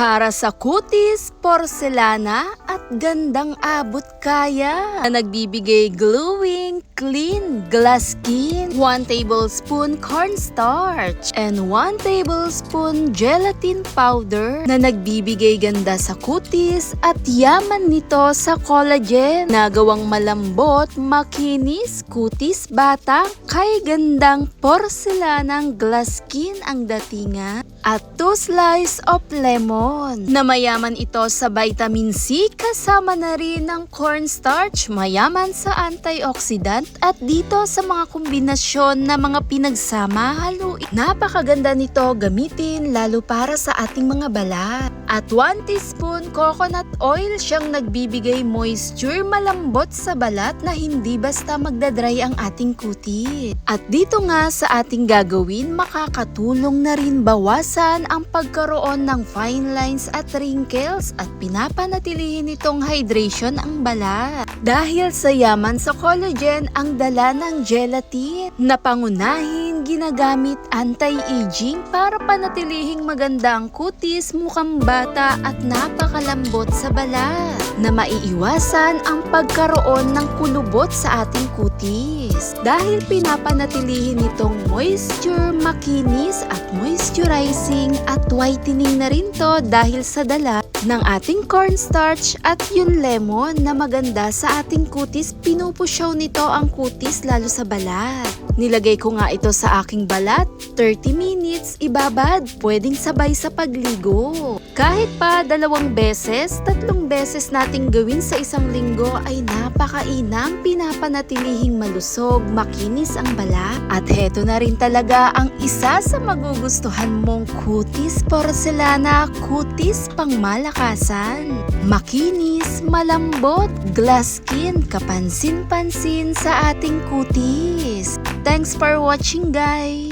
Para sa kutis, porselana at gandang abot kaya na nagbibigay glowing, clean, glass skin, 1 tablespoon cornstarch, and 1 tablespoon gelatin powder na nagbibigay ganda sa kutis at yaman nito sa collagen na gawang malambot, makinis, kutis bata, kay gandang porselanang glass skin ang datingan at 2 slice of lemon na mayaman ito sa vitamin C kasama na rin ng cornstarch, mayaman sa antioxidant at dito sa mga kombinasyon na mga pinagsama haluin. Napakaganda nito gamitin lalo para sa ating mga balat. At 1 teaspoon coconut oil siyang nagbibigay moisture, malambot sa balat na hindi basta magdadry ang ating kutis. At dito nga sa ating gagawin, makakatulong na rin bawasan ang pagkaroon ng fine lines at wrinkles at pinapanatilihin itong hydration ang balat. Dahil sa yaman sa collagen ang dala ng gelatin na pangunahin ginagamit anti-aging para panatilihing maganda ang kutis, mukhang bata at napakalambot sa balat na maiiwasan ang pagkaroon ng kulubot sa ating kutis. Dahil pinapanatilihin itong moisture, makinis at moisturizing at whitening na rin to dahil sa dala ng ating cornstarch at yung lemon na maganda sa ating kutis. Pinupusyaw nito ang kutis lalo sa balat. Nilagay ko nga ito sa aking balat, 30 minutes, ibabad, pwedeng sabay sa pagligo. Kahit pa 2 beses, 3 beses nating gawin sa isang linggo ay napakainam, pinapanatilihing malusog, makinis ang balat. At heto na rin talaga ang isa sa magugustuhan mong kutis porcelana, kutis pangmalakasan. Makinis, malambot, glass skin, kapansin-pansin sa ating kutis. Thanks for watching guys!